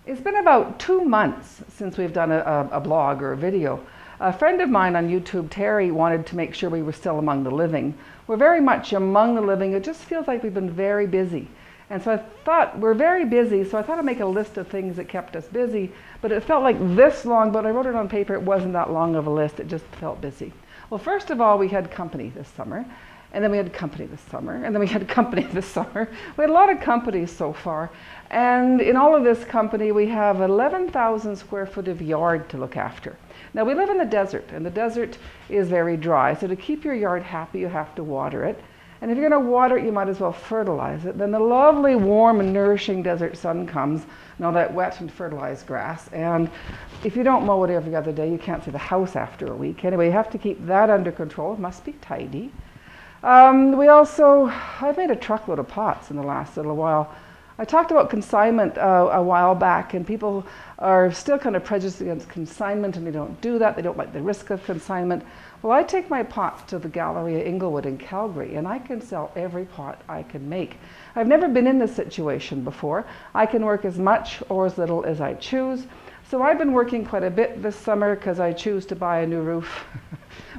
It's been about 2 months since we've done a blog or a video. A friend of mine on YouTube, Terry, wanted to make sure we were still among the living. We're very much among the living. It just feels like we've been very busy. And so I thought, we're very busy, so I thought I'd make a list of things that kept us busy. But it felt like this long, but I wrote it on paper. It wasn't that long of a list. It just felt busy. Well, first of all, we had company this summer. And then we had company this summer, and then we had company this summer. We had a lot of companies so far. And in all of this company, we have 11,000 square foot of yard to look after. Now, we live in the desert, and the desert is very dry. So to keep your yard happy, you have to water it. And if you're going to water it, you might as well fertilize it. Then the lovely, warm, and nourishing desert sun comes, and all that wet and fertilized grass. And if you don't mow it every other day, you can't see the house after a week. Anyway, you have to keep that under control. It must be tidy. I've made a truckload of pots in the last little while. I talked about consignment a while back, and people are still kind of prejudiced against consignment, and they don't do that. They don't like the risk of consignment. Well, I take my pots to the Gallery at Inglewood in Calgary, and I can sell every pot I can make. I've never been in this situation before. I can work as much or as little as I choose. So I've been working quite a bit this summer because I choose to buy a new roof,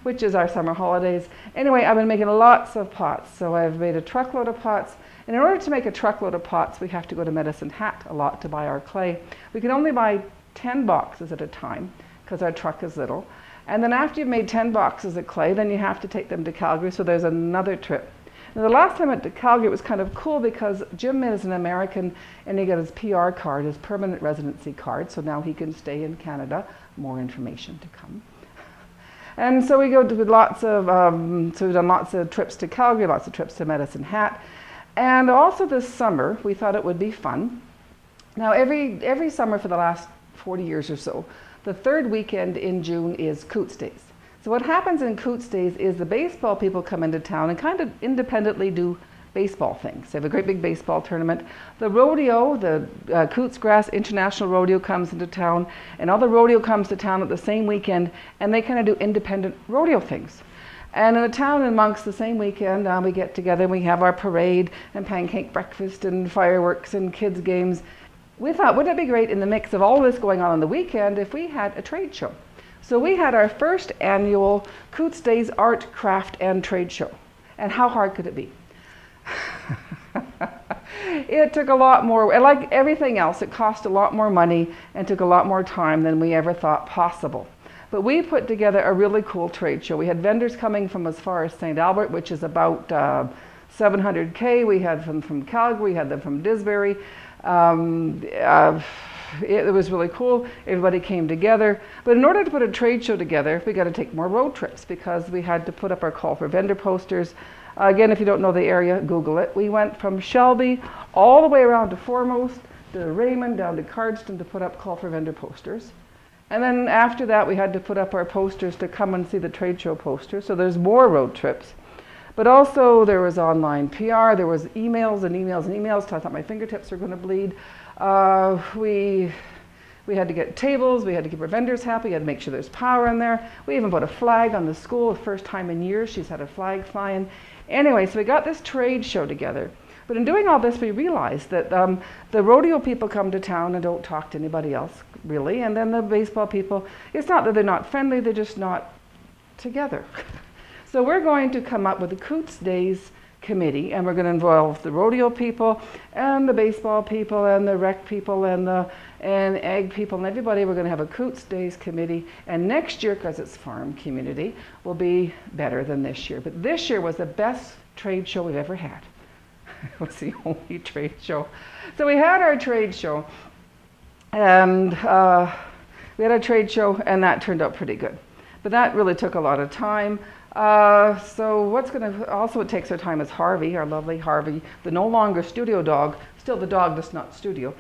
which is our summer holidays. Anyway, I've been making lots of pots. So I've made a truckload of pots. And in order to make a truckload of pots, we have to go to Medicine Hat a lot to buy our clay. We can only buy 10 boxes at a time because our truck is little. And then after you've made 10 boxes of clay, then you have to take them to Calgary. So there's another trip. Now, the last time I went to Calgary, it was kind of cool because Jim is an American and he got his PR card, his permanent residency card, so now he can stay in Canada. More information to come. And so we go to lots of, so we've done lots of trips to Calgary, lots of trips to Medicine Hat. And also this summer, we thought it would be fun. Now, every summer for the last 40 years or so, the third weekend in June is Coutts Days. So what happens in Coutts Days is the baseball people come into town and kind of independently do baseball things. They have a great big baseball tournament. The rodeo, the Coutts Grass International Rodeo comes into town, and all the rodeo comes to town at the same weekend, and they kind of do independent rodeo things. And in the town amongst the same weekend, we get together and we have our parade and pancake breakfast and fireworks and kids' games. We thought, wouldn't it be great in the mix of all this going on the weekend if we had a trade show? So we had our first annual Coutts Days Art, Craft, and Trade Show. And how hard could it be? It took a lot more, like everything else, it cost a lot more money and took a lot more time than we ever thought possible. But we put together a really cool trade show. We had vendors coming from as far as St. Albert, which is about 700K. We had them from Calgary, we had them from Disbury. It was really cool. Everybody came together. But in order to put a trade show together, we got to take more road trips because we had to put up our call for vendor posters. Again, if you don't know the area, Google it. We went from Shelby all the way around to Foremost, to Raymond, down to Cardston to put up call for vendor posters. And then after that, we had to put up our posters to come and see the trade show posters. So there's more road trips. But also there was online PR, there was emails and emails and emails, so I thought my fingertips were going to bleed. We had to get tables, we had to keep our vendors happy, we had to make sure there's power in there. We even put a flag on the school, the first time in years she's had a flag flying. Anyway, so we got this trade show together. But in doing all this, we realized that the rodeo people come to town and don't talk to anybody else, really. And then the baseball people, it's not that they're not friendly, they're just not together. So we're going to come up with the Coutts Days committee, and we're going to involve the rodeo people and the baseball people and the rec people and ag people and everybody. We're going to have a Coutts Days committee, and next year, because it's farm community, will be better than this year. But this year was the best trade show we've ever had. It was the only trade show. So we had our trade show, and we had a trade show, and that turned out pretty good. But that really took a lot of time. So what's going to also takes our time is Harvey, our lovely Harvey, the no longer studio dog, still the dog that's not studio.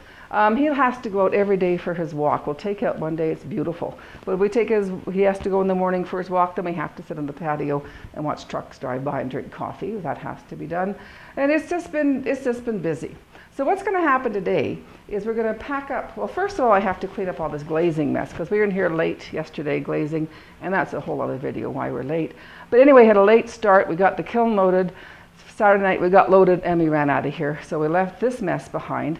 He has to go out every day for his walk. We'll take out one day, it's beautiful. But he has to go in the morning for his walk, then we have to sit on the patio and watch trucks drive by and drink coffee. That has to be done. And it's just been busy. So what's going to happen today is we're going to pack up. Well, first of all, I have to clean up all this glazing mess because we were in here late yesterday glazing, and that's a whole other video why we're late. But anyway, had a late start. We got the kiln loaded. Saturday night we got loaded and we ran out of here. So we left this mess behind.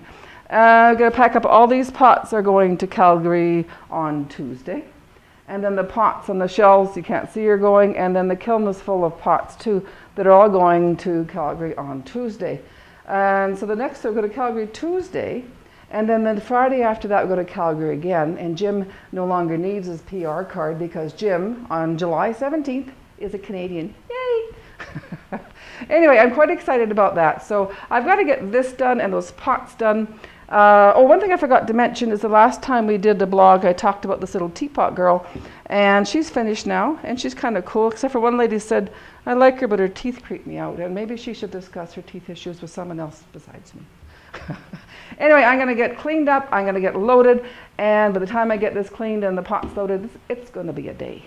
I'm going to pack up all these pots are going to Calgary on Tuesday. And then the pots on the shelves you can't see are going, and then the kiln is full of pots too that are all going to Calgary on Tuesday. And so the next we'll go to Calgary Tuesday, and then the Friday after that we'll go to Calgary again, and Jim no longer needs his PR card because Jim on July 17th is a Canadian. Yay! Anyway, I'm quite excited about that. So I've got to get this done and those pots done. One thing I forgot to mention is the last time we did the blog, I talked about this little teapot girl, and she's finished now, and she's kind of cool, except for one lady said, I like her, but her teeth creep me out, and maybe she should discuss her teeth issues with someone else besides me. Anyway, I'm going to get cleaned up, I'm going to get loaded, and by the time I get this cleaned and the pots loaded, it's going to be a day.